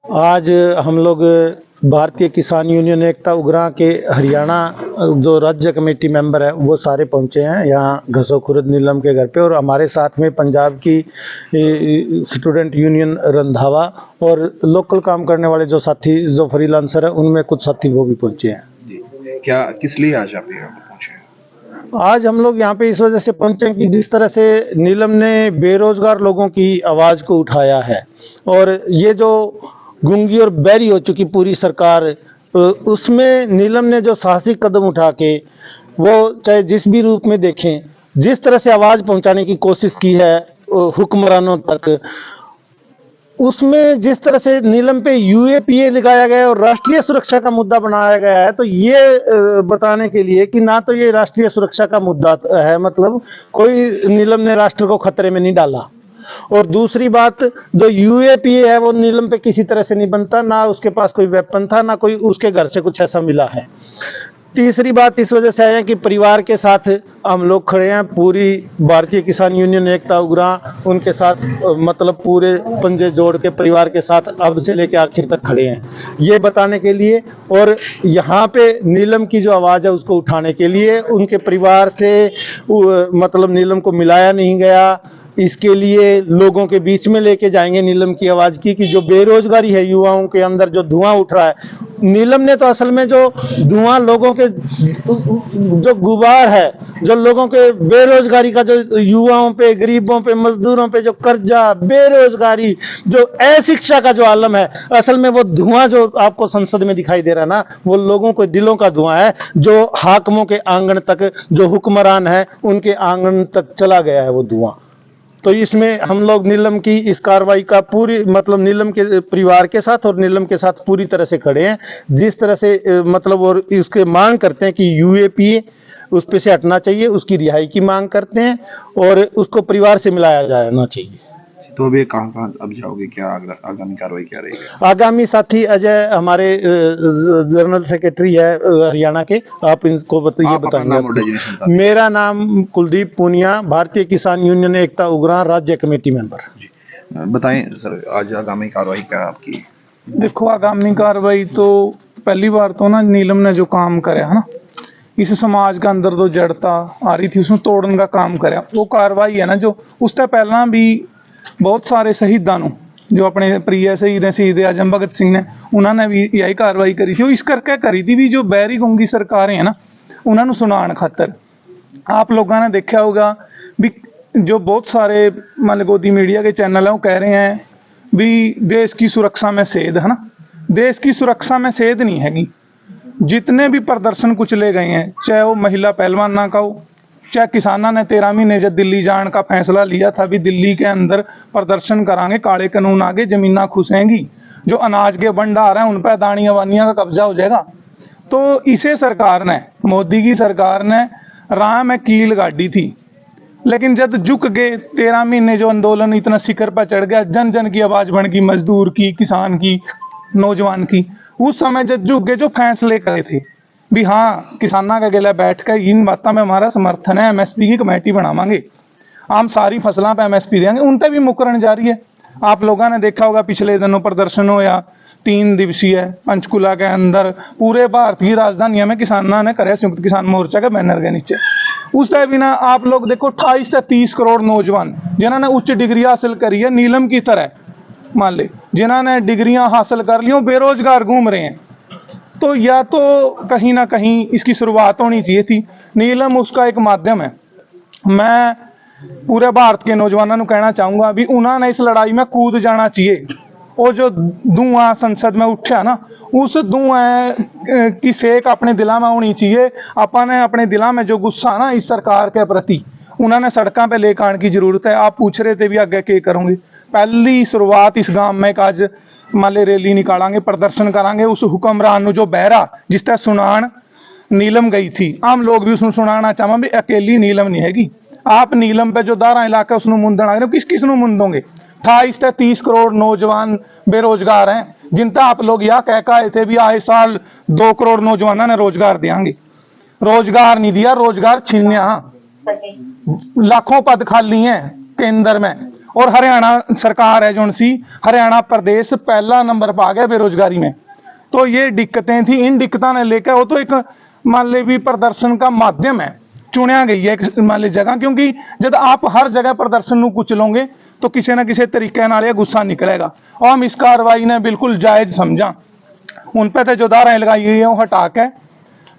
आज हम लोग भारतीय किसान यूनियन एकता उग्रां के हरियाणा जो राज्य कमेटी मेंबर है वो सारे पहुंचे हैं यहाँ घसो खुर्द नीलम के घर पे। और हमारे साथ में पंजाब की स्टूडेंट यूनियन रंधावा और लोकल काम करने वाले जो साथी जो फ्रीलांसर है उनमें कुछ साथी वो भी पहुंचे हैं। जी, क्या किस लिए आज आप यहाँ पर पहुँचे हैं? आज हम लोग यहाँ पे इस वजह से पहुंचे हैं कि जिस तरह से नीलम ने बेरोजगार लोगों की आवाज़ को उठाया है और ये जो गूंगी और बहरी हो चुकी पूरी सरकार, उसमें नीलम ने जो साहसिक कदम उठा के वो चाहे जिस भी रूप में देखें, जिस तरह से आवाज़ पहुंचाने की कोशिश की है हुक्मरानों तक, उसमें जिस तरह से नीलम पे यूएपीए लगाया गया है और राष्ट्रीय सुरक्षा का मुद्दा बनाया गया है, तो ये बताने के लिए कि ना तो ये राष्ट्रीय सुरक्षा का मुद्दा है, मतलब कोई नीलम ने राष्ट्र को खतरे में नहीं डाला। और दूसरी बात, जो यूएपीए है वो नीलम पे किसी तरह से नहीं बनता, ना उसके पास कोई वेपन था, ना कोई उसके घर से कुछ ऐसा मिला है। तीसरी बात इस वजह से आया कि परिवार के साथ हम लोग खड़े हैं, पूरी भारतीय किसान यूनियन एकता उग्रां उनके साथ, मतलब पूरे पंजे जोड़ के परिवार के साथ अब से लेकर आखिर तक खड़े हैं, ये बताने के लिए। और यहाँ पे नीलम की जो आवाज़ है उसको उठाने के लिए उनके परिवार से मतलब नीलम को मिलाया नहीं गया, इसके लिए लोगों के बीच में लेके जाएंगे नीलम की आवाज़ की कि जो बेरोजगारी है युवाओं के अंदर जो धुआं उठ रहा है, नीलम ने तो असल में जो धुआं लोगों के जो गुबार है, जो लोगों के बेरोजगारी का, जो युवाओं पे, गरीबों पे, मजदूरों पे जो कर्जा, बेरोजगारी, जो अशिक्षा का जो आलम है, असल में वो धुआं जो आपको संसद में दिखाई दे रहा है ना, वो लोगों के दिलों का धुआं है, जो हाकिमों के आंगन तक, जो हुक्मरान है उनके आंगन तक चला गया है वो धुआं। तो इसमें हम लोग नीलम की इस कार्रवाई का पूरी, मतलब नीलम के परिवार के साथ और नीलम के साथ पूरी तरह से खड़े हैं, जिस तरह से मतलब और इसके मांग करते हैं कि यूएपीए उस पे से हटना चाहिए, उसकी रिहाई की मांग करते हैं और उसको परिवार से मिलाया जाना चाहिए। तो अभी कहाँ कहाँ अब जाओगे, क्या आगामी कार्रवाई क्या रहेगी? आगामी साथी अजय हमारे जनरल सेक्रेटरी है हरियाणा के, आप इनको ये बताएंगे। मेरा नाम कुलदीप पूनिया, भारतीय किसान यूनियन एकता उग्रां राज्य कमेटी मेंबर। बताएं सर, आज आगामी कार्रवाई क्या है आपकी? देखो, आगामी कार्रवाई तो पहली बार तो ना नीलम ने जो काम कराया है ना, इस समाज के अंदर जो जड़ता आ रही थी उसमें तोड़ने का काम कराया, वो कार्रवाई है ना जो उससे पहला भी बहुत सारे शहीदां ਨੂੰ जो अपने प्रिय शहीद हैं, शहीद आजम भगत सिंह ने, उन्होंने भी यही कार्रवाई करी थी। इस करके करी थी भी जो बहरी गुंगी सरकारें हैं ना उन्होंने सुनाने खातर। आप लोगों ने देखा होगा भी जो बहुत सारे मान लो गोदी मीडिया के चैनल हैं वो कह रहे हैं भी देश की सुरक्षा में सेध है ना, देश की सुरक्षा में सेध नहीं हैगी। जितने भी प्रदर्शन कुचले गए हैं, चाहे वो महिला पहलवान का हो, चाहे किसानों ने 13 महीने जब दिल्ली जाने का फैसला लिया था भी दिल्ली के अंदर प्रदर्शन करांगे, काले कानून आगे, जमीना खुसेंगी, जो अनाज के भंडार हैं उन पर अदानी अवानिया का कब्जा हो जाएगा। तो इसे सरकार ने, मोदी की सरकार ने राह में कील गाड़ी थी, लेकिन जब झुक गए 13 महीने जो आंदोलन इतना शिखर पर चढ़ गया, जन जन की आवाज़ बन गई, मजदूर की, किसान की, नौजवान की, उस समय जब झुक गए जो फैसले करे थे भी हाँ किसानों के गले बैठ कर इन बातों में हमारा समर्थन है, एमएसपी की कमेटी बनावांगे, हम सारी फसलों पर एमएसपी देंगे, उन पर भी मुकरण जारी है। आप लोगों ने देखा होगा पिछले दिनों प्रदर्शन होया 3 दिवसीय पंचकुला के अंदर, पूरे भारत की राजधानी में किसानों ने करे संयुक्त किसान मोर्चा के बैनर के नीचे। उस टाइम बिना आप लोग देखो 28 से 30 करोड़ नौजवान जिन्होंने उच्च डिग्री हासिल करी है नीलम की तरह, मान ले जिन्होंने डिग्रियां हासिल कर ली, बेरोजगार घूम रहे हैं, तो या तो कहीं ना कहीं इसकी शुरुआत होनी चाहिए थी। नीलम उसका एक माध्यम है। मैं पूरे भारत के नौजवानों को कहना चाहूँगा भी उन्होंने इस लड़ाई में कूद जाना चाहिए। और जो धुआं संसद में उठा ना, उस धुआं की सेक अपने दिला में होनी चाहिए। अपने अपने दिला में जो गुस्सा ना इस सरकार के प्रति, उन्होंने सड़कों पे लेकर आने की जरूरत है। आप पूछ रहे थे भी आगे क्या करोगे, पहली शुरुआत इस गांव में आज माले रैली निकालेंगे, प्रदर्शन करांगे, उस हुक्मरान जो बहरा जिसका सुनान नीलम गई थी, आम लोग भी उसमें सुनाना चाहें भी अकेली नीलम नहीं हैगी। आप नीलम पे जो दारा इलाका उसमें मुंदन आ रहे हो, किस किस मुंदोगे? 28 से 30 करोड़ नौजवान बेरोजगार हैं, जिनका आप लोग यह कह आए थे भी आए साल 2 करोड़ नौजवानों ने रोजगार देंगे। रोजगार नहीं दिया, रोजगार छीनिया। लाखों पद खाली हैं केंद्र में और हरियाणा सरकार है जो सी हरियाणा प्रदेश पहला नंबर पर आ गया बेरोजगारी में। तो ये दिक्कतें थी, इन दिक्कतों ने लेकर वो तो एक मान ले भी प्रदर्शन का माध्यम है, चुनिया गई है एक मान ली जगह, क्योंकि जब आप हर जगह प्रदर्शन ਨੂੰ कुचलोगे तो किसी ना किसी तरीके नाल ये गुस्सा निकलेगा। और हम इस कार्रवाई ने बिल्कुल जायज समझा। उन पे तो जो धाराएं लगाई गई हैं वो हटा के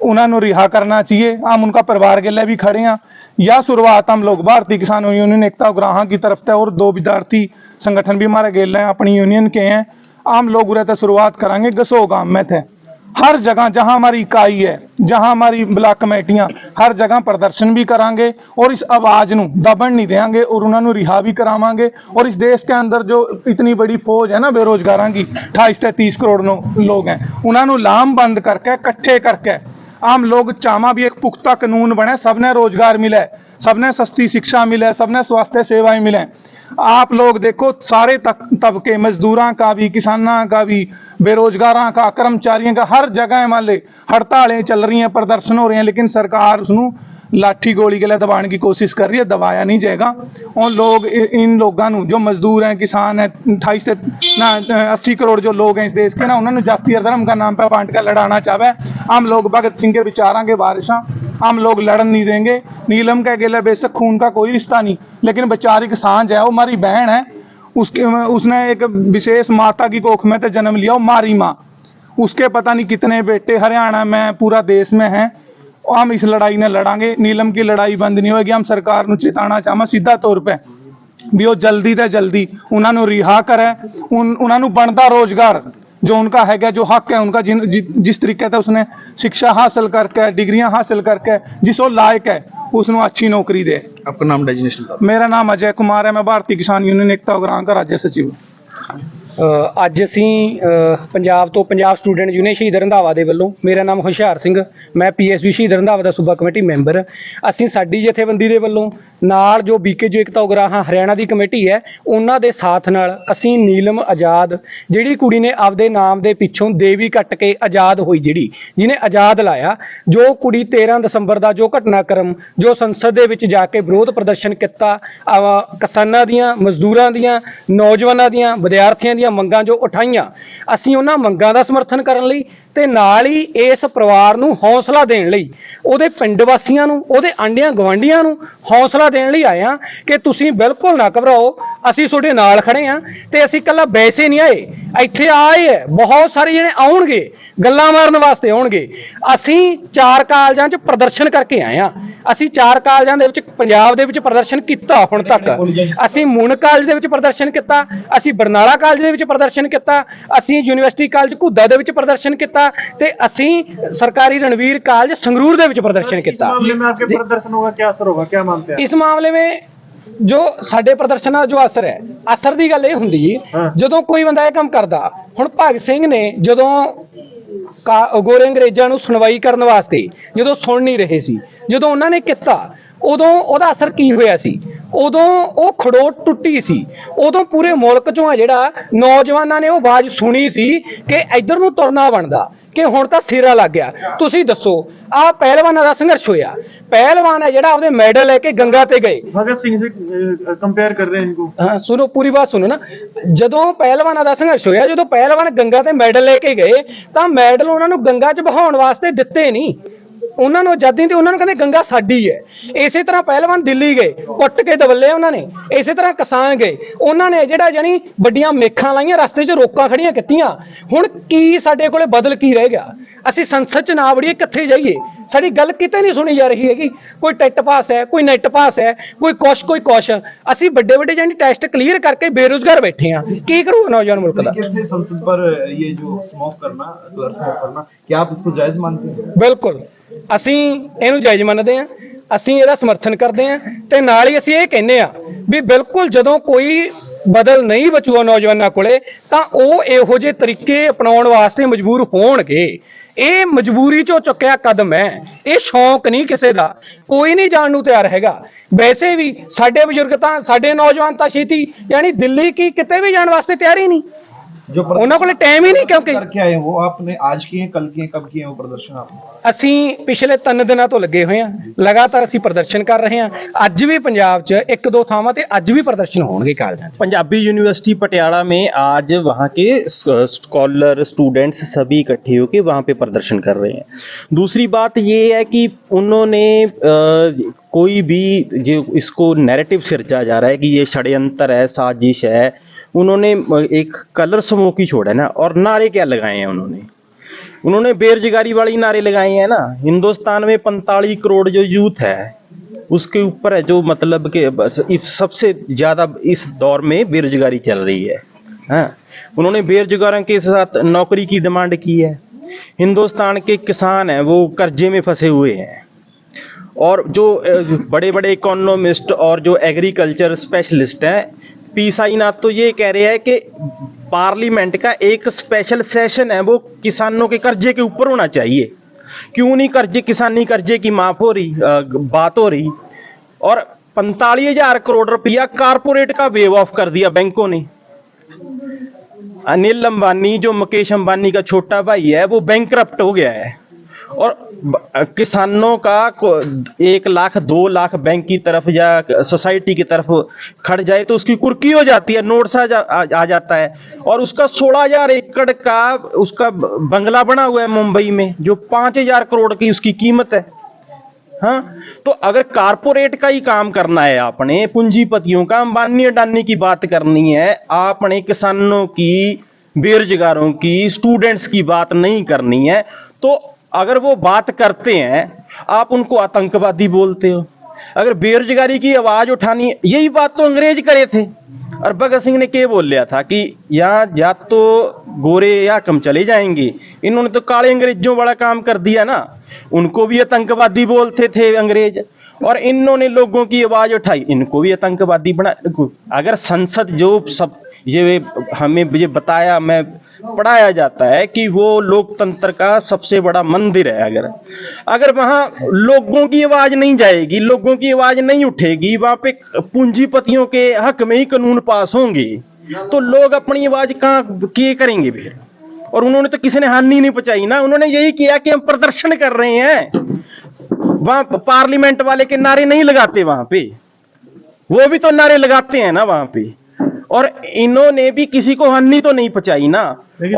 उन्होंने रिहा करना चाहिए। हम उनका परिवार के लिए भी खड़े हैं। या शुरुआत हम लोग भारतीय किसान यूनियन एकता उग्राहां की तरफ से और 2 विद्यार्थी संगठन भी हमारे गेल हैं अपनी यूनियन के हैं। हम लोग उरे शुरुआत करेंगे गसो गांव में थे, हर जगह जहां हमारी इकाई है, जहां हमारी ब्लॉक कमेटियां, हर जगह प्रदर्शन भी करांगे और इस आवाज नू दबन नहीं देंगे और उन्होंने रिहा भी करावांगे। और इस देश के अंदर जो इतनी बड़ी फौज है ना बेरोजगारों की, 28 से 30 करोड़ लोग हैं, उन्होंने लामबंद करके इकट्ठे करके आम लोग चाहवा भी एक पुख्ता कानून बने, सबने रोजगार मिले, सबने सस्ती शिक्षा मिले, सबने स्वास्थ्य सेवाएं मिले। आप लोग देखो सारे तबके मजदूरों का भी, किसानों का भी, बेरोजगारों का, कर्मचारियों का, हर जगह मान ले हड़तालें चल रही हैं, प्रदर्शन हो रहे हैं, लेकिन सरकार उसनों लाठी गोली के लिए दबाने की कोशिश कर रही है। दबाया नहीं जाएगा। और लोग इन लोगों को जो मजदूर हैं, किसान हैं, 28 से 80 करोड़ जो लोग हैं इस देश के ना, उन्होंने जाति और धर्म का नाम पर बांट कर लड़ाना चाहे। हम लोग भगत सिंह के विचारों के वारिस हैं, हम लोग लड़न नहीं देंगे। नीलम का गेला बेशक खून का कोई रिश्ता नहीं, लेकिन वैचारिक सांझ है, वो हमारी बहन है। उसने एक विशेष माता की कोख में तो जन्म लिया, वो मारी माँ। उसके पता नहीं कितने बेटे हरियाणा में, पूरा देश में हैं। हम इस लड़ाई ने लड़ांगे। नीलम की लड़ाई बंद नहीं होगी। हम सरकार को चेताना चाहवा सीधा तौर पे भी वो जल्दी तो जल्दी उन्होंने रिहा करे, उन्होंने बनता रोजगार जो उनका है, जो हक है उनका, जिस तरीके से उसने शिक्षा हासिल करके, डिग्रियां हासिल करके जिस वो लायक है, उसको अच्छी नौकरी दे। आपका नाम डेजिग्नेशन? मेरा नाम अजय कुमार है, मैं भारतीय किसान यूनियन एकता उग्राहां का राज्य सचिव। ਅੱਜ ਅਸੀਂ ਪੰਜਾਬ ਤੋਂ ਪੰਜਾਬ ਸਟੂਡੈਂਟ ਯੂਨੀਅਨ ਸ਼ਹੀਦ ਰੰਧਾਵਾ ਦੇ ਵੱਲੋਂ, ਮੇਰਾ ਨਾਮ ਹੁਸ਼ਿਆਰ ਸਿੰਘ, ਮੈਂ ਪੀਐਸਯੂ ਸ਼ਹੀਦ ਰੰਧਾਵਾ ਦਾ ਸੂਬਾ ਕਮੇਟੀ ਮੈਂਬਰ। ਅਸੀਂ ਸਾਡੀ ਜਥੇਬੰਦੀ ਦੇ ਵੱਲੋਂ ਨਾਲ ਜੋ ਬੀਕੇਯੂ ਏਕਤਾ ਉਗਰਾਹਾਂ ਹਰਿਆਣਾ ਦੀ ਕਮੇਟੀ ਹੈ, ਉਹਨਾਂ ਦੇ ਸਾਥ ਨਾਲ ਅਸੀਂ ਨੀਲਮ ਆਜ਼ਾਦ, ਜਿਹੜੀ ਕੁੜੀ ਨੇ ਆਪਦੇ ਨਾਮ ਦੇ ਪਿੱਛੋਂ ਦੇਵੀ ਕੱਟ ਕੇ ਆਜ਼ਾਦ ਹੋਈ, ਜਿਹਨੇ ਆਜ਼ਾਦ ਲਾਇਆ, ਜੋ ਕੁੜੀ 13 ਦਸੰਬਰ ਦਾ ਜੋ ਘਟਨਾਕ੍ਰਮ ਜੋ ਸੰਸਦ ਦੇ ਵਿੱਚ ਜਾ ਕੇ ਵਿਰੋਧ ਪ੍ਰਦਰਸ਼ਨ ਕੀਤਾ, ਕਿਸਾਨਾਂ ਦੀਆਂ, ਮਜ਼ਦੂਰਾਂ ਦੀਆਂ, ਨੌਜਵਾਨਾਂ ਦੀਆਂ, ਵਿਦਿਆਰਥੀਆਂ ਦੀਆਂ ਮੰਗਾਂ ਜੋ ਉਠਾਈਆਂ, ਅਸੀਂ ਉਹਨਾਂ ਮੰਗਾਂ ਦਾ ਸਮਰਥਨ ਕਰਨ ਲਈ ਤੇ ਨਾਲ ਹੀ ਇਸ ਪਰਿਵਾਰ ਨੂੰ ਹੌਸਲਾ ਦੇਣ ਲਈ, ਉਹਦੇ ਪਿੰਡ ਵਾਸੀਆਂ ਨੂੰ, ਉਹਦੇ ਆਂਢੀਆਂ ਗਵਾਂਢੀਆਂ ਨੂੰ ਹੌਸਲਾ ਦੇਣ ਲਈ ਆਏ ਹਾਂ ਕਿ ਤੁਸੀਂ ਬਿਲਕੁਲ ਨਾ ਘਬਰਾਓ, ਅਸੀਂ ਤੁਹਾਡੇ ਨਾਲ ਖੜੇ ਹਾਂ। ਤੇ ਅਸੀਂ ਇਕੱਲਾ ਵੈਸੇ ਨਹੀਂ ਆਏ, ਇੱਥੇ ਆਏ ਹੈ ਬਹੁਤ ਸਾਰੇ ਜਿਹੜੇ ਆਉਣਗੇ, ਗੱਲਾਂ ਮਾਰਨ ਵਾਸਤੇ ਆਉਣਗੇ। ਅਸੀਂ 4 ਕਾਲਜਾਂ 'ਚ ਪ੍ਰਦਰਸ਼ਨ ਕਰਕੇ ਆਏ ਹਾਂ। ਅਸੀਂ 4 ਕਾਲਜਾਂ ਦੇ ਵਿੱਚ ਪੰਜਾਬ ਦੇ ਵਿੱਚ ਪ੍ਰਦਰਸ਼ਨ ਕੀਤਾ ਹੁਣ ਤੱਕ। ਅਸੀਂ ਮੂਨ ਕਾਲਜ ਦੇ ਵਿੱਚ ਪ੍ਰਦਰਸ਼ਨ ਕੀਤਾ, ਅਸੀਂ ਬਰਨਾਲਾ ਕਾਲਜ ਦੇ ਵਿੱਚ ਪ੍ਰਦਰਸ਼ਨ ਕੀਤਾ, ਅਸੀਂ ਯੂਨੀਵਰਸਿਟੀ ਕਾਲਜ ਘੁੱਦਾ ਦੇ ਵਿੱਚ ਪ੍ਰਦਰਸ਼ਨ ਕੀਤਾ, ਤੇ ਅਸੀਂ ਸਰਕਾਰੀ ਰਣਵੀਰ ਕਾਲਜ ਸੰਗਰੂਰ ਦੇ ਵਿੱਚ ਪ੍ਰਦਰਸ਼ਨ ਕੀਤਾ। ਇਸ ਮਾਮਲੇ ਵਿੱਚ ਜੋ ਸਾਡੇ ਪ੍ਰਦਰਸ਼ਨ ਦਾ ਜੋ ਅਸਰ ਹੈ, ਅਸਰ ਦੀ ਗੱਲ ਇਹ ਹੁੰਦੀ ਜਦੋਂ ਕੋਈ ਬੰਦਾ ਇਹ ਕੰਮ ਕਰਦਾ। ਹੁਣ ਭਗਤ ਸਿੰਘ ਨੇ ਜਦੋਂ ਗੋਰੇ ਅੰਗਰੇਜ਼ਾਂ ਨੂੰ ਸੁਣਵਾਈ ਕਰਨ ਵਾਸਤੇ ਜਦੋਂ ਸੁਣ ਨਹੀਂ ਰਹੇ ਸੀ, ਜਦੋਂ ਉਹਨਾਂ ਨੇ ਕੀਤਾ, ਉਦੋਂ ਉਹਦਾ ਅਸਰ ਕੀ ਹੋਇਆ ਸੀ? ਉਦੋਂ ਉਹ ਖੜੋਟ ਟੁੱਟੀ ਸੀ। ਉਦੋਂ ਪੂਰੇ ਮੁਲਕ ਚੋਂ ਆ ਜਿਹੜਾ ਨੌਜਵਾਨਾਂ ਨੇ ਉਹ ਆਵਾਜ਼ ਸੁਣੀ ਸੀ ਕਿ ਇੱਧਰ ਨੂੰ ਤੁਰਨਾ ਬਣਦਾ, ਕਿ ਹੁਣ ਤਾਂ ਸਿਰਾ ਲੱਗ ਗਿਆ। ਤੁਸੀਂ ਦੱਸੋ, ਆਹ ਪਹਿਲਵਾਨਾਂ ਦਾ ਸੰਘਰਸ਼ ਹੋਇਆ। ਪਹਿਲਵਾਨ ਹੈ ਜਿਹੜਾ ਆਪਦੇ ਮੈਡਲ ਲੈ ਕੇ ਗੰਗਾ ਤੇ ਗਏ। भगत सिंह से कंपेयर कर रहे हैं इनको। ਹਾਂ ਸੁਣੋ, ਪੂਰੀ ਬਾਤ ਸੁਣੋ ਨਾ। ਜਦੋਂ ਪਹਿਲਵਾਨਾਂ ਦਾ ਸੰਘਰਸ਼ ਹੋਇਆ, ਜਦੋਂ ਪਹਿਲਵਾਨ ਗੰਗਾ ਤੇ ਮੈਡਲ ਲੈ ਕੇ ਗਏ, ਤਾਂ ਮੈਡਲ ਉਹਨਾਂ ਨੂੰ ਗੰਗਾ 'ਚ ਬਹਾਉਣ ਵਾਸਤੇ ਦਿੱਤੇ ਨਹੀਂ। ਉਹਨਾਂ ਨੂੰ ਆਜ਼ਾਦੀ ਤੇ ਉਹਨਾਂ ਨੂੰ ਕਹਿੰਦੇ ਗੰਗਾ ਸਾਡੀ ਹੈ। ਇਸੇ ਤਰ੍ਹਾਂ ਪਹਿਲਵਾਨ ਦਿੱਲੀ ਗਏ, ਕੁੱਟ ਕੇ ਦਵੱਲੇ ਉਹਨਾਂ ਨੇ। ਇਸੇ ਤਰ੍ਹਾਂ ਕਿਸਾਨ ਗਏ, ਉਹਨਾਂ ਨੇ ਜਿਹੜਾ ਜਾਨੀ ਵੱਡੀਆਂ ਮੇਖਾਂ ਲਾਈਆਂ, ਰਸਤੇ 'ਚ ਰੋਕਾਂ ਖੜੀਆਂ ਕੀਤੀਆਂ। ਹੁਣ ਕੀ ਸਾਡੇ ਕੋਲੇ ਬਦਲ ਕੀ ਰਹਿ ਗਿਆ? ਅਸੀਂ ਸੰਸਦ 'ਚ ਨਾ ਵੜੀਏ, ਕਿੱਥੇ ਜਾਈਏ? ਸਾਡੀ ਗੱਲ ਕਿਤੇ ਨਹੀਂ ਸੁਣੀ ਜਾ ਰਹੀ ਹੈਗੀ। ਕੋਈ ਟੈਟ ਪਾਸ ਹੈ, ਕੋਈ ਨੈਟ ਪਾਸ ਹੈ, ਕੋਈ ਕੁਛ। ਅਸੀਂ ਵੱਡੇ ਵੱਡੇ ਜਾਨੀ ਟੈਸਟ ਕਲੀਅਰ ਕਰਕੇ ਬੇਰੁਜ਼ਗਾਰ ਬੈਠੇ ਹਾਂ। ਕੀ ਕਰੂਗਾ ਨੌਜਵਾਨ ਮੁਲਕ ਦਾ? कैसे संसद पर ये जो स्मोक करना, कलर स्मोक करना, क्या आप इसको जायज मानते हैं? ਬਿਲਕੁਲ ਅਸੀਂ ਇਹਨੂੰ ਜਾਇਜ਼ ਮੰਨਦੇ ਹਾਂ, ਅਸੀਂ ਇਹਦਾ ਸਮਰਥਨ ਕਰਦੇ ਹਾਂ। ਤੇ ਨਾਲ ਹੀ ਅਸੀਂ ਇਹ ਕਹਿੰਦੇ ਹਾਂ ਵੀ ਬਿਲਕੁਲ ਜਦੋਂ ਕੋਈ ਬਦਲ ਨਹੀਂ ਬਚੂਗਾ ਨੌਜਵਾਨਾਂ ਕੋਲੇ, ਤਾਂ ਉਹ ਇਹੋ ਜਿਹੇ ਤਰੀਕੇ ਅਪਣਾਉਣ ਵਾਸਤੇ ਮਜਬੂਰ ਹੋਣਗੇ। ਇਹ ਮਜਬੂਰੀ 'ਚੋਂ ਚੁੱਕਿਆ ਕਦਮ ਹੈ, ਇਹ ਸ਼ੌਂਕ ਨਹੀਂ ਕਿਸੇ ਦਾ। ਕੋਈ ਨਹੀਂ ਜਾਣ ਨੂੰ ਤਿਆਰ ਹੈਗਾ। ਵੈਸੇ ਵੀ ਸਾਡੇ ਬਜ਼ੁਰਗ ਤਾਂ, ਸਾਡੇ ਨੌਜਵਾਨ ਤਾਂ ਛੇਤੀ ਯਾਨੀ ਦਿੱਲੀ ਕੀ ਕਿਤੇ ਵੀ ਜਾਣ ਵਾਸਤੇ ਤਿਆਰ ਹੀ ਨਹੀਂ। जो ਉਹਨਾਂ ਕੋਲੇ ਟਾਈਮ ਹੀ ਨਹੀਂ, ਕਿਉਂਕਿ करके आए वो आपने आज किए कल किए कब किए वो प्रदर्शन आपने? ਅਸੀਂ ਪਿਛਲੇ 3 ਦਿਨਾਂ ਤੋਂ ਲੱਗੇ ਹੋਏ ਹਾਂ, ਲਗਾਤਾਰ ਅਸੀਂ ਪ੍ਰਦਰਸ਼ਨ ਕਰ ਰਹੇ ਹਾਂ। ਅੱਜ ਵੀ ਪੰਜਾਬ 'ਚ 1-2 ਥਾਵਾਂ ਤੇ ਅੱਜ ਵੀ ਪ੍ਰਦਰਸ਼ਨ ਹੋਣਗੇ ਕਾਲਜਾਂ 'ਚ। पंजाबी यूनिवर्सिटी पटियाला में आज वहाँ के स्कॉलर स्टूडेंट्स सभी इकट्ठे होकर वहाँ पे प्रदर्शन कर रहे हैं। दूसरी बात ये है कि उन्होंने कोई भी जो इसको नैरेटिव सिरजा जा रहा है कि ये षड्यंत्र है, साजिश है, उन्होंने एक कलर स्मोक ही छोड़ा है ना। और नारे क्या लगाए हैं उन्होंने बेरोजगारी वाली नारे लगाए हैं ना। हिंदुस्तान में 45 करोड़ जो यूथ है उसके ऊपर है जो मतलब कि सबसे ज़्यादा इस दौर में बेरोजगारी चल रही है। हाँ, उन्होंने बेरोजगारों के साथ नौकरी की डिमांड की है। हिंदुस्तान के किसान हैं वो कर्जे में फंसे हुए हैं, और जो बड़े बड़े इकोनॉमिस्ट और जो एग्रीकल्चर स्पेशलिस्ट हैं, पी साईनाथ तो ये कह रहे हैं कि पार्लियामेंट का एक स्पेशल सेशन है वो किसानों के कर्जे के ऊपर होना चाहिए। क्यों नहीं कर्जे, किसानी कर्जे की माफ हो रही, बात हो रही। और 45,000 करोड़ रुपया कारपोरेट का वेव ऑफ कर दिया बैंकों ने। अनिल अंबानी जो मुकेश अंबानी का छोटा भाई है वो बैंकरप्ट हो गया है, और किसानों का 1 लाख 2 लाख बैंक की तरफ या सोसाइटी की तरफ खड़ जाए तो उसकी कुर्की हो जाती है, नोट सा आ जाता है। और उसका 16,000 एकड़ का उसका बंगला बना हुआ है मुंबई में जो 5,000 करोड़ की उसकी कीमत है। हाँ, तो अगर कारपोरेट का ही काम करना है, आपने पूंजीपतियों का, अंबानी अडानी की बात करनी है, आपने किसानों की, बेरोजगारों की, स्टूडेंट्स की बात नहीं करनी है, तो अगर वो बात करते हैं आप उनको आतंकवादी बोलते हो। अगर बेरोजगारी की आवाज उठानी, यही बात तो अंग्रेज करे थे। और भगत सिंह ने क्या बोल लिया था कि यहाँ या तो गोरे या कम चले जाएंगे। इन्होंने तो काले अंग्रेजों वाला काम कर दिया ना, उनको भी आतंकवादी बोलते थे अंग्रेज, और इन्होंने लोगों की आवाज उठाई, इनको भी आतंकवादी बना। अगर संसद जो सब ये हमें ये बताया, मैं पढ़ाया जाता है कि वो लोकतंत्र का सबसे बड़ा मंदिर है। अगर वहां लोगों की आवाज नहीं जाएगी, लोगों की आवाज नहीं उठेगी, वहां पे पूंजीपतियों के हक में ही कानून पास होंगे, तो लोग अपनी आवाज कहां किए करेंगे फिर। और उन्होंने तो किसी ने हानि नहीं पहुंचाई ना, उन्होंने यही किया कि हम प्रदर्शन कर रहे हैं। वहां पार्लियामेंट वाले के नारे नहीं लगाते, वहां पे वो भी तो नारे लगाते हैं ना वहां पे। और इन्होंने भी किसी को हानि तो नहीं पहुंचाई ना,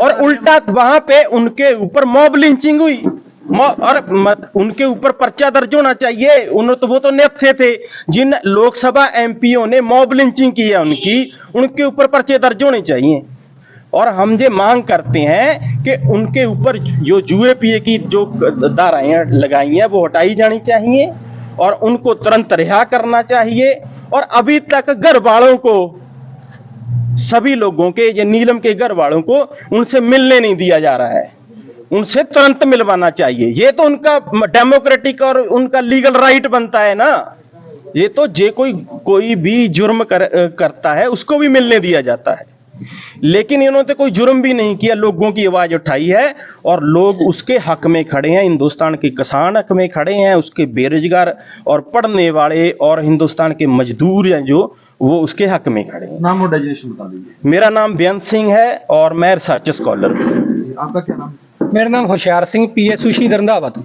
और उल्टा वहां पे उनके ऊपर मॉब लिंचिंग हुई, और उनके ऊपर पर्चा दर्ज होना चाहिए। उन्होंने तो वो तो नेता थे, जिन लोकसभा एमपीओ ने मॉब लिंचिंग की है उनके ऊपर पर्चे दर्ज होने चाहिए। और हम ये मांग करते हैं कि उनके ऊपर जो जुए पिए की जो धाराएं लगाई हैं वो हटाई जानी चाहिए, और उनको तुरंत रिहा करना चाहिए। और अभी तक घर वालों को, सभी लोगों के, ये नीलम के घर वालों को उनसे मिलने नहीं दिया जा रहा है, उनसे तुरंत मिलवाना चाहिए। ये तो उनका डेमोक्रेटिक और उनका लीगल राइट बनता है ना। ये तो कोई भी जुर्म करता है उसको भी मिलने दिया जाता है, लेकिन इन्होंने तो कोई जुर्म भी नहीं किया, लोगों की आवाज उठाई है और लोग उसके हक में खड़े हैं। हिंदुस्तान के किसान हक में खड़े हैं, उसके बेरोजगार और पढ़ने वाले और हिंदुस्तान के मजदूर हैं जो, वो उसके हक में खड़े हैं। नाम और डेजिग्नेशन बता दीजिए। मेरा नाम बेअंत सिंह है और मैं रिसर्च स्कॉलर हूँ। आपका क्या नाम? ਮੇਰਾ ਨਾਮ ਹੁਸ਼ਿਆਰ ਸਿੰਘ, PSU ਸ਼ਹੀਦ ਰੰਧਾਵਾ ਤੋਂ।